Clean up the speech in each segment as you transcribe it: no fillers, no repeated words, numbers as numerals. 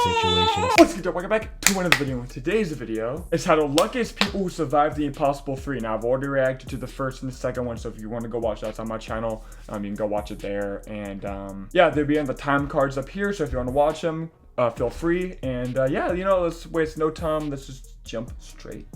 situations. What's good, welcome back to another video. Today's video is titled Luckiest People Who Survived the Impossible 3. Now, I've already reacted to the first and the second one, so if you want to go watch that, it's on my channel. You can go watch it there. And yeah, they'll be on the time cards up here, so if you want to watch them, feel free. And yeah, you know, let's waste no time. Let's just jump straight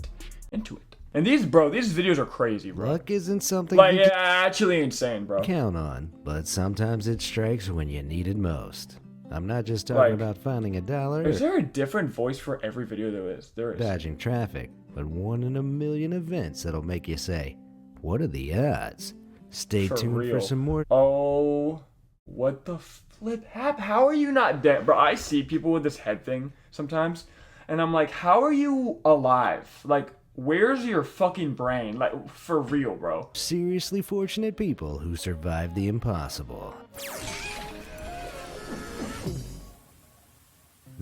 into it. And these videos are crazy, bro. Luck isn't something like, you yeah, actually insane, bro. count on, but sometimes it strikes when you need it most. I'm not just talking about finding a dollar. Is there a different voice for every video? There is. Dodging traffic, but 1 in a million events that'll make you say, what are the odds? Stay tuned for some more. Oh, what the flip? How are you not dead? Bro, I see people with this head thing sometimes, and I'm like, how are you alive? Like, where's your fucking brain? Like, for real, bro. Seriously fortunate people who survived the impossible.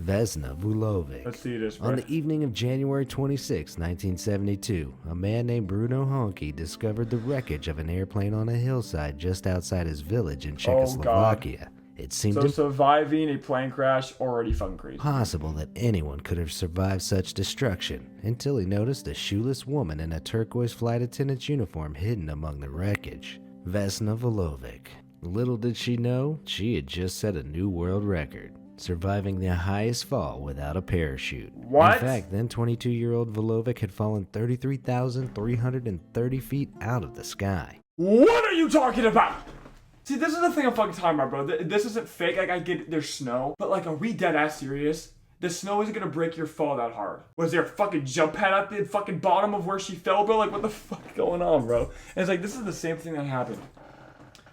Vesna Vulović. Let's see this, bro. On the evening of January 26, 1972, a man named Bruno Honky discovered the wreckage of an airplane on a hillside just outside his village in Czechoslovakia. It seemed surviving a plane crash already fucking crazy. Possible that anyone could have survived such destruction until he noticed a shoeless woman in a turquoise flight attendant's uniform hidden among the wreckage. Vesna Vulović. Little did she know, she had just set a new world record, surviving the highest fall without a parachute. What? In fact, then 22-year-old Vulović had fallen 33,330 feet out of the sky. What are you talking about? See, this is the thing I'm fucking talking about, bro. This isn't fake. Like, I get it, there's snow. But, like, are we dead ass serious? The snow isn't gonna break your fall that hard. Was there a fucking jump pad at the fucking bottom of where she fell, bro? Like, what the fuck going on, bro? And it's like, this is the same thing that happened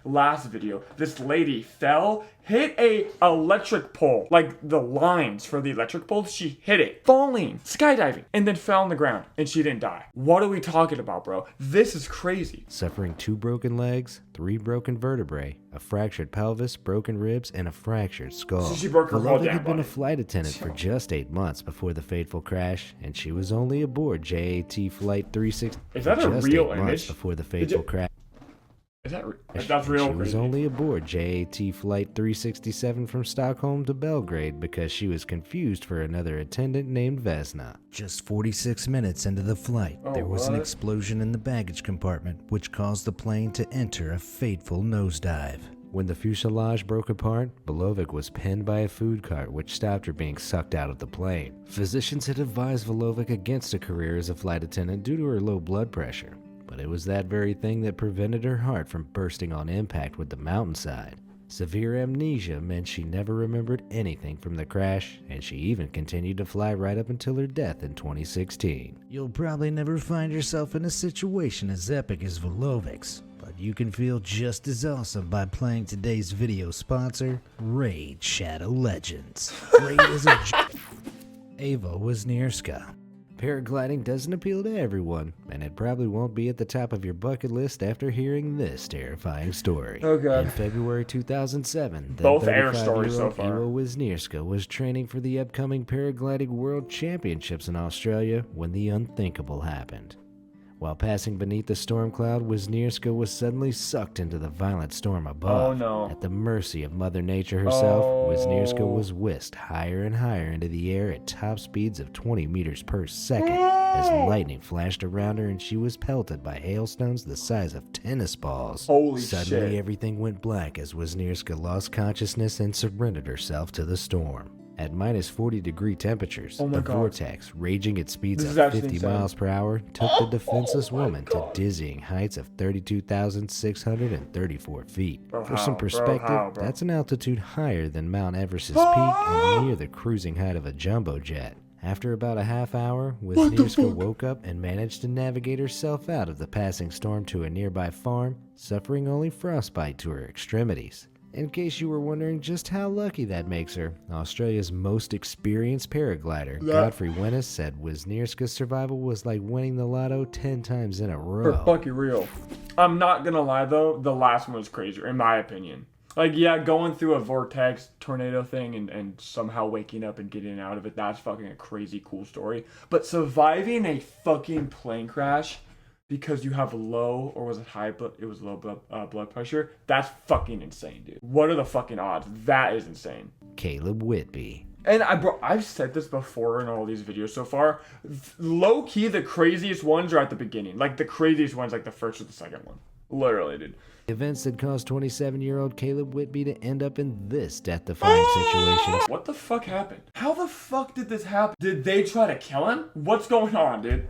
last video. This lady fell, hit a electric pole, like the lines for the electric pole. She hit it, falling, skydiving, and then fell on the ground, and she didn't die. What are we talking about, bro? This is crazy. Suffering 2 broken legs, 3 broken vertebrae, a fractured pelvis, broken ribs, and a fractured skull. So she broke her whole damn had been body. a flight attendant for just 8 months before the fateful crash, and she was only aboard JAT Flight 360. Is that a just real 8 months image? before the fateful crash. That's real She was crazy. only aboard JAT Flight 367 from Stockholm to Belgrade because she was confused for another attendant named Vesna. Just 46 minutes into the flight, there was an explosion in the baggage compartment, which caused the plane to enter a fateful nosedive. When the fuselage broke apart, Vulović was pinned by a food cart, which stopped her being sucked out of the plane. Physicians had advised Vulović against a career as a flight attendant due to her low blood pressure. But it was that very thing that prevented her heart from bursting on impact with the mountainside. Severe amnesia meant she never remembered anything from the crash, and she even continued to fly right up until her death in 2016. You'll probably never find yourself in a situation as epic as Vulović's, but you can feel just as awesome by playing today's video sponsor, Raid Shadow Legends. Raid is a Ava Wisniewska. Paragliding doesn't appeal to everyone, and it probably won't be at the top of your bucket list after hearing this terrifying story. Oh god. In February 2007, Both air stories so far. Ava Wisniewska was training for the upcoming Paragliding World Championships in Australia when the unthinkable happened. While passing beneath the storm cloud, Wisniewska was suddenly sucked into the violent storm above. Oh no. At the mercy of Mother Nature herself, Wisniewska was whisked higher and higher into the air at top speeds of 20 meters per second as lightning flashed around her and she was pelted by hailstones the size of tennis balls. Holy Suddenly, shit. everything went black as Wisniewska lost consciousness and surrendered herself to the storm. At minus 40-degree temperatures, the vortex, raging at speeds of 50 miles per hour, took the defenseless woman to dizzying heights of 32,634 feet. For some perspective, that's an altitude higher than Mount Everest's peak and near the cruising height of a jumbo jet. After about a half hour, Wisniewska woke up and managed to navigate herself out of the passing storm to a nearby farm, suffering only frostbite to her extremities. In case you were wondering just how lucky that makes her, Australia's most experienced paraglider, Godfrey Wennis, said Wisniewska's survival was like winning the lotto 10 times in a row. For fucking real. I'm not gonna lie though, the last one was crazier, in my opinion. Like, yeah, going through a vortex tornado thing and somehow waking up and getting out of it, that's fucking a crazy cool story. But surviving a fucking plane crash because you have low, or was it high, but it was low blood pressure, that's fucking insane, dude. What are the fucking odds? That is insane. Kaleb Whitby. And I've said this before in all these videos so far. Low key, the craziest ones are at the beginning. Like the craziest ones, like the first or the second one. Literally, dude. Events that caused 27-year-old Kaleb Whitby to end up in this death-defying situation. What the fuck happened? How the fuck did this happen? Did they try to kill him? What's going on, dude?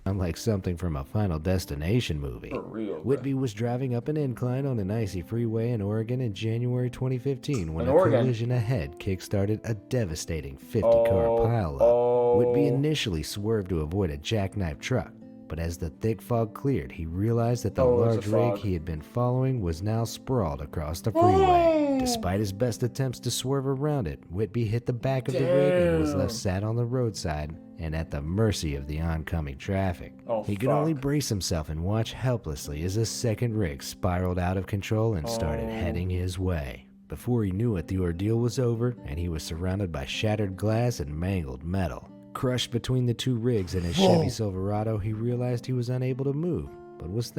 Unlike something from a Final Destination movie. For real, bro. Whitby was driving up an incline on an icy freeway in Oregon in January 2015 when a collision ahead kick-started a devastating 50-car pileup. Whitby initially swerved to avoid a jackknife truck, but as the thick fog cleared, he realized that the large rig he had been following was now sprawled across the freeway. Despite his best attempts to swerve around it, Whitby hit the back of the rig and was left sat on the roadside and at the mercy of the oncoming traffic. He could only brace himself and watch helplessly as a second rig spiraled out of control and started heading his way. Before he knew it, the ordeal was over and he was surrounded by shattered glass and mangled metal. Crushed between the two rigs in his Chevy Silverado, he realized he was unable to move, but was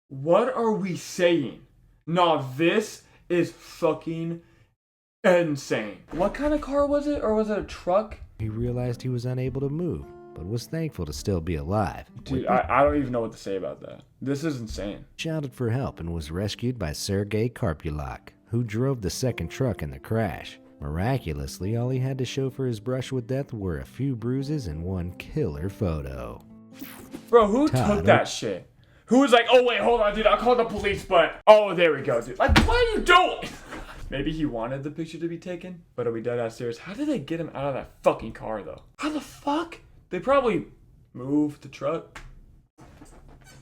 What are we saying? Nah, this is fucking insane. What kind of car was it? Or was it a truck? He realized he was unable to move, but was thankful to still be alive. Dude, I don't even know what to say about that. This is insane. Shouted for help and was rescued by Sergei Karpulak, who drove the second truck in the crash. Miraculously, all he had to show for his brush with death were a few bruises and one killer photo. Bro, who took that shit? Who was like, oh wait, hold on, dude, I'll call the police, but... Oh, there we go, dude. Like, what are you doing? Maybe he wanted the picture to be taken, but are we dead ass serious? How did they get him out of that fucking car, though? How the fuck? They probably moved the truck.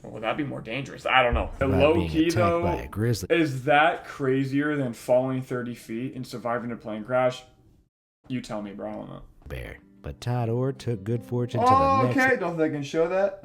Or would that be more dangerous? I don't know. The low key, though, is that crazier than falling 30 feet and surviving a plane crash? You tell me, bro. I don't know. Bear. But Todd Orr took good fortune to the next... Okay, don't think I can show that.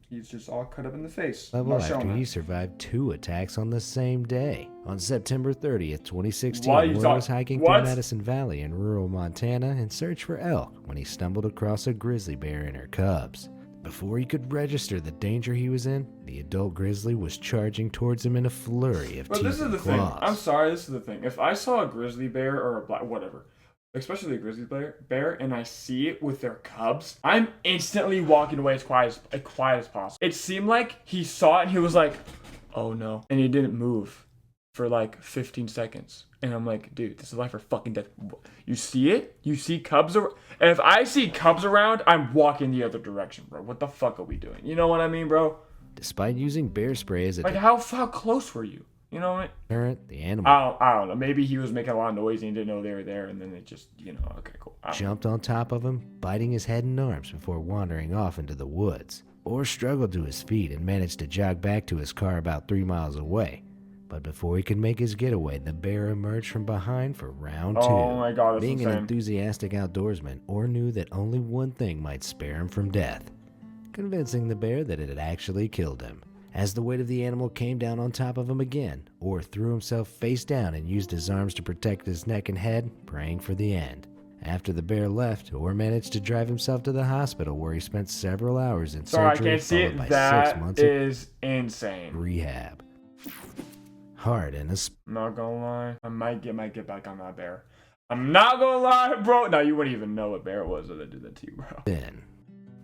He's just all cut up in the face. Level after he survived 2 attacks on the same day. On September 30th, 2016, Orr was hiking through Madison Valley in rural Montana in search for elk when he stumbled across a grizzly bear and her cubs. Before he could register the danger he was in, the adult grizzly was charging towards him in a flurry of teeth and claws. Thing. I'm sorry, this is the thing. If I saw a grizzly bear or a black, whatever, especially a grizzly bear, and I see it with their cubs, I'm instantly walking away as quiet as possible. It seemed like he saw it and he was like, oh no. And he didn't move for like 15 seconds. And I'm like, dude, this is life or fucking death. You see it? You see cubs around? And if I see cubs around, I'm walking the other direction, bro. What the fuck are we doing? You know what I mean, bro? Despite using bear spray as a... Like, how close were you? You know what I mean? The animal... I don't know. Maybe he was making a lot of noise and he didn't know they were there, and then it just, you know, okay, cool. Jumped on top of him, biting his head and arms before wandering off into the woods. Orr struggled to his feet and managed to jog back to his car about 3 miles away. But before he could make his getaway, the bear emerged from behind for round 2. Oh my god, that's Being insane. An enthusiastic outdoorsman, Orr knew that only one thing might spare him from death, convincing the bear that it had actually killed him. As the weight of the animal came down on top of him again, Orr threw himself face down and used his arms to protect his neck and head, praying for the end. After the bear left, Orr managed to drive himself to the hospital where he spent several hours in surgery, I can't see it. That is insane. Rehab. Hard and I'm not gonna lie, I might get back on that bear. I'm not gonna lie, bro. No, you wouldn't even know what bear it was that did that to you, bro. Then,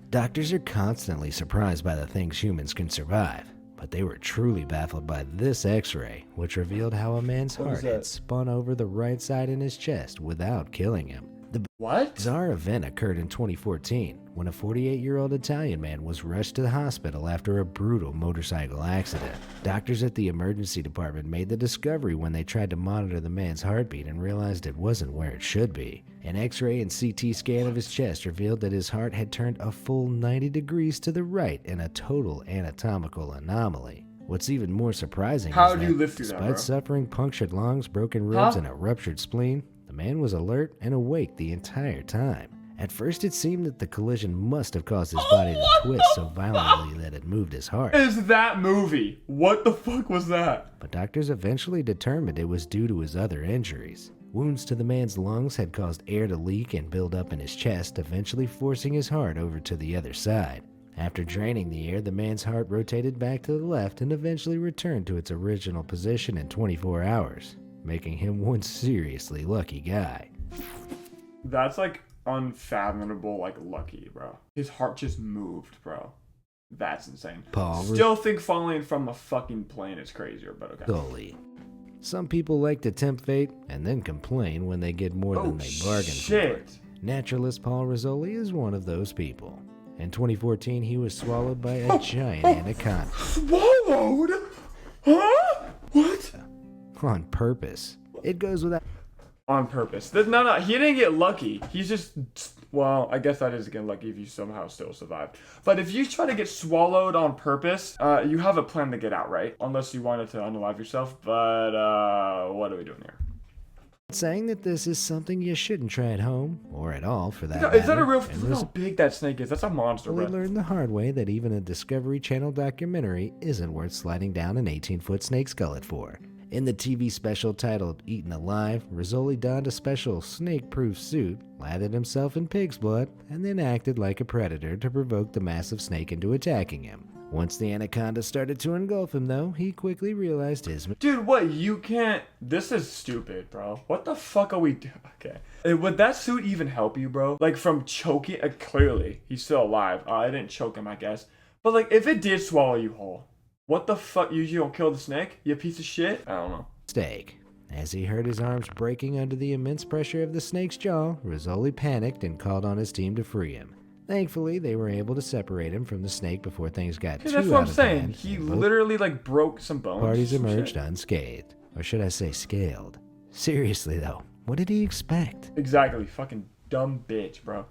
doctors are constantly surprised by the things humans can survive, but they were truly baffled by this x-ray, which revealed how a man's heart had spun over the right side in his chest without killing him. The bizarre event occurred in 2014 when a 48-year-old Italian man was rushed to the hospital after a brutal motorcycle accident. Doctors at the emergency department made the discovery when they tried to monitor the man's heartbeat and realized it wasn't where it should be. An x-ray and CT scan of his chest revealed that his heart had turned a full 90 degrees to the right in a total anatomical anomaly. What's even more surprising is that despite suffering punctured lungs, broken ribs, and a ruptured spleen, the man was alert and awake the entire time. At first, it seemed that the collision must have caused his body to twist so violently that it moved his heart. Is that movie? What the fuck was that? But doctors eventually determined it was due to his other injuries. Wounds to the man's lungs had caused air to leak and build up in his chest, eventually forcing his heart over to the other side. After draining the air, the man's heart rotated back to the left and eventually returned to its original position in 24 hours. making him one seriously lucky guy. That's like unfathomable, like lucky, bro. His heart just moved, bro. That's insane. Still think falling from a fucking plane is crazier, but okay. Rosolie. Some people like to tempt fate and then complain when they get more than they bargained for. Naturalist Paul Rosolie is one of those people. In 2014, he was swallowed by a giant anaconda. Swallowed? Huh? What? On purpose. It goes without... On purpose. No, he didn't get lucky. He's just... Well, I guess that is getting lucky if you somehow still survived. But if you try to get swallowed on purpose, you have a plan to get out, right? Unless you wanted to unalive yourself. But, what are we doing here? Saying that this is something you shouldn't try at home, or at all for that matter. Is that a real... Look how big that snake is. That's a monster, bro. We learned the hard way that even a Discovery Channel documentary isn't worth sliding down an 18-foot snake's gullet for. In the TV special titled Eaten Alive, Rosolie donned a special snake-proof suit, lathered himself in pig's blood, and then acted like a predator to provoke the massive snake into attacking him. Once the anaconda started to engulf him, though, he quickly realized his... Dude, what? You can't... This is stupid, bro. What the fuck are we doing? Okay. Would that suit even help you, bro? Like, from choking... clearly, he's still alive. I didn't choke him, I guess. But, like, if it did swallow you whole, what the fuck? You don't kill the snake? You piece of shit? I don't know. Mistake. As he heard his arms breaking under the immense pressure of the snake's jaw, Rosolie panicked and called on his team to free him. Thankfully, they were able to separate him from the snake before things got too out of hand. That's what I'm saying. He literally, like, broke some bones. Parties emerged unscathed. Or should I say scaled? Seriously, though, what did he expect? Exactly. Fucking dumb bitch, bro.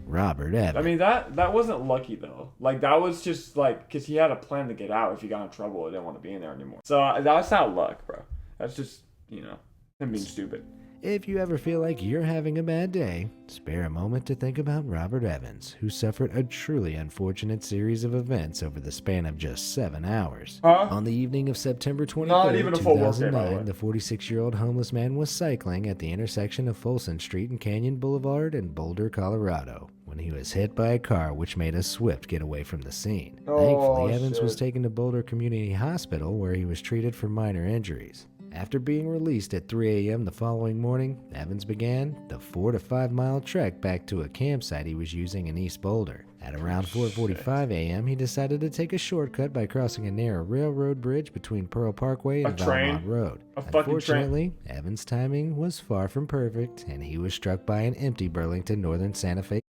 Robert Evans. I mean, that wasn't lucky, though. Like, that was just, like, because he had a plan to get out if he got in trouble or didn't want to be in there anymore. So, that's not luck, bro. That's just, you know, him being stupid. If you ever feel like you're having a bad day, spare a moment to think about Robert Evans, who suffered a truly unfortunate series of events over the span of just 7 hours. On the evening of September 23, 2009, the 46-year-old homeless man was cycling at the intersection of Folsom Street and Canyon Boulevard in Boulder, Colorado, when he was hit by a car which made a swift getaway from the scene. Thankfully, Evans was taken to Boulder Community Hospital where he was treated for minor injuries. After being released at 3 a.m. the following morning, Evans began the 4 to 5 mile trek back to a campsite he was using in East Boulder. At around 4:45 a.m., he decided to take a shortcut by crossing a narrow railroad bridge between Pearl Parkway and Valmont Road. Unfortunately, Evans' timing was far from perfect, and he was struck by an empty Burlington Northern Santa Fe.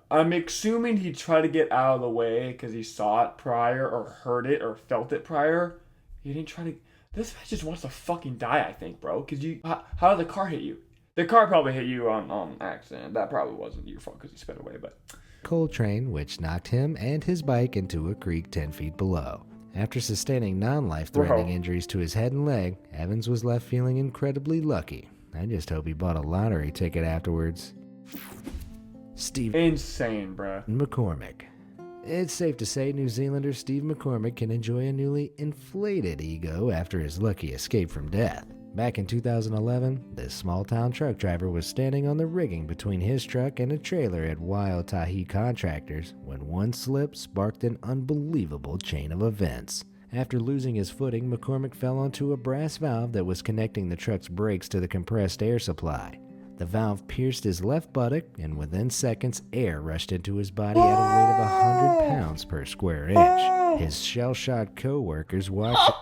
I'm assuming he tried to get out of the way because he saw it prior or heard it or felt it prior. He didn't try to... This man just wants to fucking die, I think, bro. Because you... How did the car hit you? The car probably hit you on accident. That probably wasn't your fault because he sped away, but... Coal train, which knocked him and his bike into a creek 10 feet below. After sustaining non-life-threatening injuries to his head and leg, Evans was left feeling incredibly lucky. I just hope he bought a lottery ticket afterwards. Steve... Insane, bro. McCormack. It's safe to say New Zealander Steve McCormack can enjoy a newly inflated ego after his lucky escape from death. Back in 2011, this small-town truck driver was standing on the rigging between his truck and a trailer at Waiatahi Contractors when one slip sparked an unbelievable chain of events. After losing his footing, McCormack fell onto a brass valve that was connecting the truck's brakes to the compressed air supply. The valve pierced his left buttock, and within seconds, air rushed into his body at a rate of 100 pounds per square inch. His shell-shocked co-workers watched...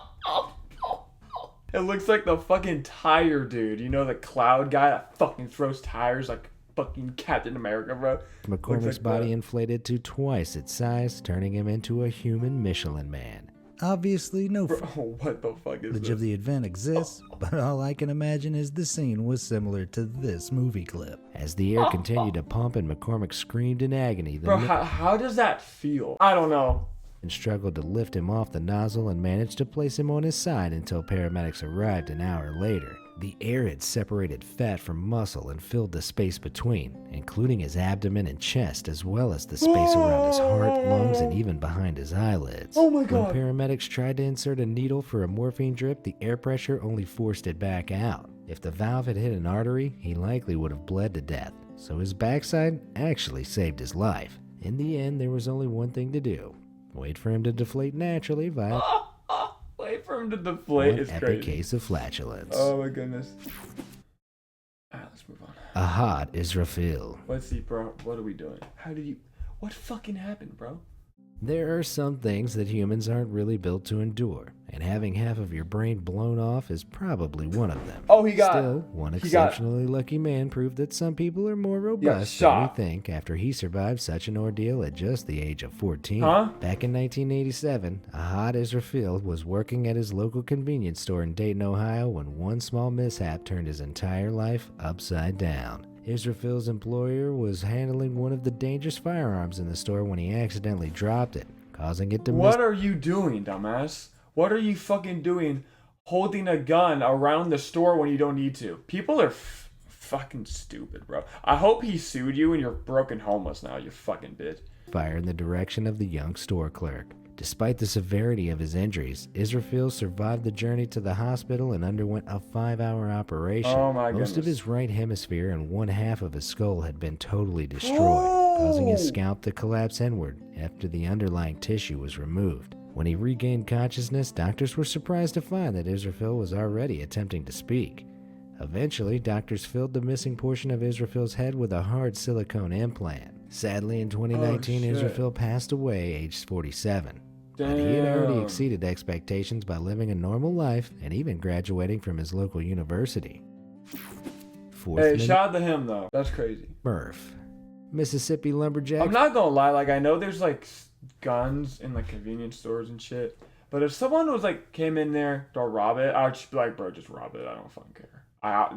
It looks like the fucking tire dude. You know, the cloud guy that fucking throws tires like fucking Captain America, bro? McCormack's body inflated to twice its size, turning him into a human Michelin Man. Obviously, no what the fuck is footage of the event exists, but all I can imagine is the scene was similar to this movie clip. As the air continued to pump and McCormack screamed in agony, bro, how does that feel? I don't know. And struggled to lift him off the nozzle and managed to place him on his side until paramedics arrived an hour later. The air had separated fat from muscle and filled the space between, including his abdomen and chest, as well as the space around his heart, lungs, and even behind his eyelids. Oh my God. When paramedics tried to insert a needle for a morphine drip, the air pressure only forced it back out. If the valve had hit an artery, he likely would have bled to death, so his backside actually saved his life. In the end, there was only one thing to do. Wait for him to deflate naturally via... Wait for him him to deflate one is epic crazy. case of flatulence. Oh my goodness. Alright, let's move on. A hot Israfil. Let's see, bro. What are we doing? What fucking happened, bro? There are some things that humans aren't really built to endure, and having half of your brain blown off is probably one of them. Oh, Still, one exceptionally lucky man proved that some people are more robust than we think after he survived such an ordeal at just the age of 14. Back in 1987, a hot Israfil was working at his local convenience store in Dayton, Ohio when one small mishap turned his entire life upside down. Israfil's employer was handling one of the dangerous firearms in the store when he accidentally dropped it, causing it to What are you doing, dumbass? What are you fucking doing holding a gun around the store when you don't need to? People are fucking stupid, bro. I hope he sued you and you're broken homeless now, you fucking bitch. Fire in the direction of the young store clerk. Despite the severity of his injuries, Israfil survived the journey to the hospital and underwent a 5-hour operation. Oh my goodness. Most of his right hemisphere and one half of his skull had been totally destroyed, causing his scalp to collapse inward after the underlying tissue was removed. When he regained consciousness, doctors were surprised to find that Israfil was already attempting to speak. Eventually, doctors filled the missing portion of Israfil's head with a hard silicone implant. Sadly, in 2019, Israfil passed away aged 47. But he had already exceeded expectations by living a normal life and even graduating from his local university. Hey, shout out to him though. That's crazy. Murph, Mississippi lumberjack. I'm not gonna lie, like I know there's like guns in like convenience stores and shit, but if someone was like came in there to rob it, I would just be like, bro, just rob it. I don't fucking care.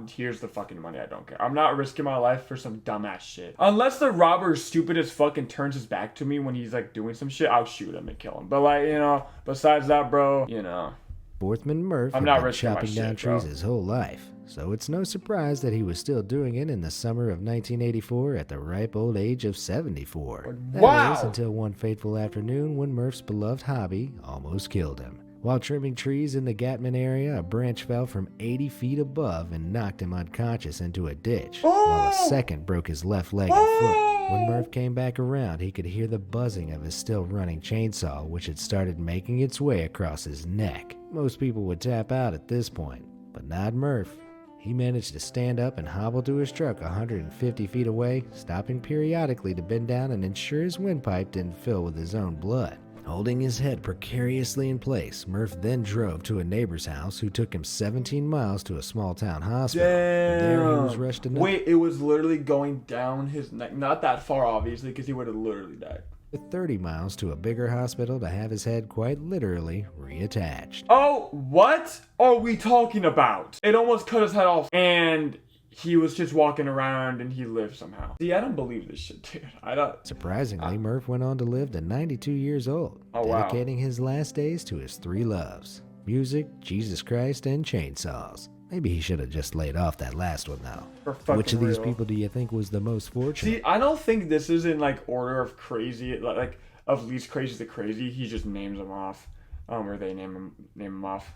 Here's the fucking money. I don't care. I'm not risking my life for some dumbass shit. Unless the robber is stupid as fuck and turns his back to me when he's like doing some shit, I'll shoot him and kill him. But like, you know, besides that, bro, you know. Forthman Murff had been chopping down trees his whole life, so it's no surprise that he was still doing it in the summer of 1984 at the ripe old age of 74. That is, until one fateful afternoon when Murph's beloved hobby almost killed him. While trimming trees in the Gatman area, a branch fell from 80 feet above and knocked him unconscious into a ditch, while a second broke his left leg and foot. When Murph came back around, he could hear the buzzing of his still running chainsaw, which had started making its way across his neck. Most people would tap out at this point, but not Murph. He managed to stand up and hobble to his truck 150 feet away, stopping periodically to bend down and ensure his windpipe didn't fill with his own blood. Holding his head precariously in place, Murph then drove to a neighbor's house who took him 17 miles to a small-town hospital. Damn. There he was rushed to... Wait, it was literally going down his neck. Not that far, obviously, because he would have literally died. 30 miles to a bigger hospital to have his head quite literally reattached. Oh, what are we talking about? It almost cut his head off, and he was just walking around and he lived somehow. See, I don't believe this shit, dude. I don't. Surprisingly, Murph went on to live to 92 years old, dedicating his last days to his three loves: music, Jesus Christ, and chainsaws. Maybe he should have just laid off that last one, though. Which of these people do you think was the most fortunate? See, I don't think this is in, like, order of crazy, like, of least crazy to crazy. He just names them off, or they name them off.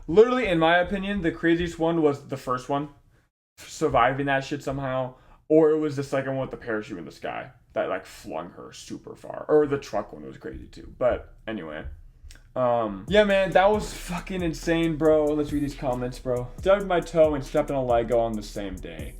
Literally, in my opinion, the craziest one was the first one, surviving that shit somehow, or it was the second one with the parachute in the sky that, like, flung her super far. Or the truck one was crazy, too. But, anyway. Yeah, man, that was fucking insane, bro. Let's read these comments, bro. Stubbed my toe and stepped on a Lego on the same day.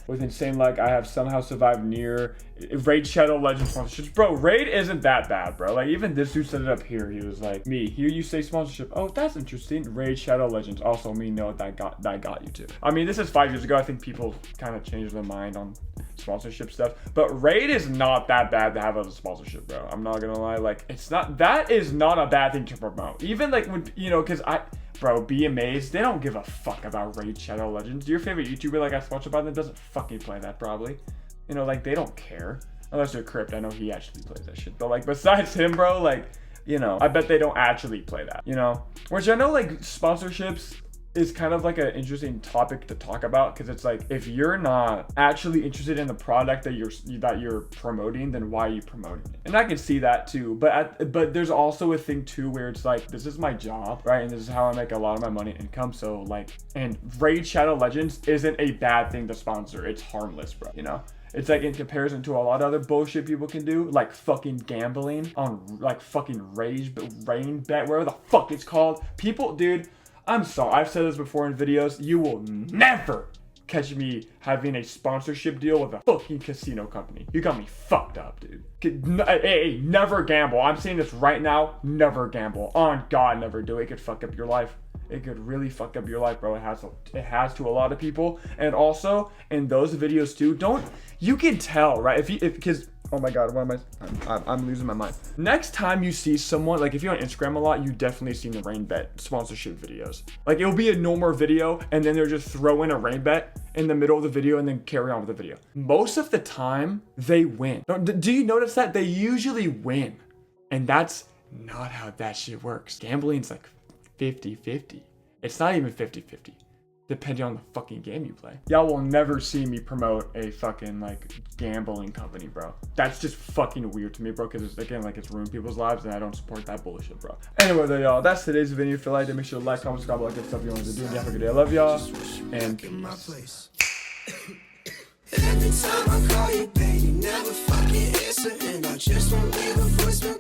With insane luck, I have somehow survived near Raid Shadow Legends sponsorships. Bro, Raid isn't that bad, bro. Like, even this dude said it up here. He was like, me, hear you say sponsorship. Oh, that's interesting. Raid Shadow Legends. Also, me know what that got you to. I mean, this is 5 years ago. I think people kind of changed their mind on sponsorship stuff. But Raid is not that bad to have as a sponsorship, bro. I'm not gonna lie. Like, it's not, that is not a bad thing to promote. Even, like, when, you know, because bro, be amazed. They don't give a fuck about Raid Shadow Legends. Your favorite YouTuber, like, I watch about them, doesn't fucking play that, probably. You know, like, they don't care. Unless they're Crypt. I know he actually plays that shit. But, like, besides him, bro, like, you know, I bet they don't actually play that, you know? Which I know, like, sponsorships is kind of like an interesting topic to talk about, because it's like, if you're not actually interested in the product that you're promoting, then why are you promoting it? And I can see that too, but there's also a thing too where it's like, this is my job, right? And this is how I make a lot of my money and income. So, like, and Raid Shadow Legends isn't a bad thing to sponsor. It's harmless, bro, you know? It's like in comparison to a lot of other bullshit people can do, like fucking gambling on like fucking rain bet, whatever the fuck it's called. People, dude, I'm sorry, I've said this before in videos, you will never catch me having a sponsorship deal with a fucking casino company. You got me fucked up, dude. Hey, never gamble. I'm saying this right now, never gamble. On God, never do it. It could fuck up your life. It could really fuck up your life, bro. It has to a lot of people. And also, in those videos too, you can tell, right? Because, oh my God, I'm losing my mind. Next time you see someone, like if you're on Instagram a lot, you definitely seen the rain bet sponsorship videos. Like it'll be a normal video and then they'll just throw in a rain bet in the middle of the video and then carry on with the video. Most of the time, they win. Do you notice that? They usually win. And that's not how that shit works. Gambling's like 50-50. It's not even 50-50, depending on the fucking game you play. Y'all will never see me promote a fucking like gambling company, bro. That's just fucking weird to me, bro, because it's, again, like it's ruined people's lives and I don't support that bullshit, bro. Anyway though, y'all, that's today's video. If you liked it, make sure to like, comment, subscribe, all that good stuff you want to do. And have a good day. I love y'all, and peace. Every time I call you, baby, you never fucking answer, and I just won't leave a voicemail.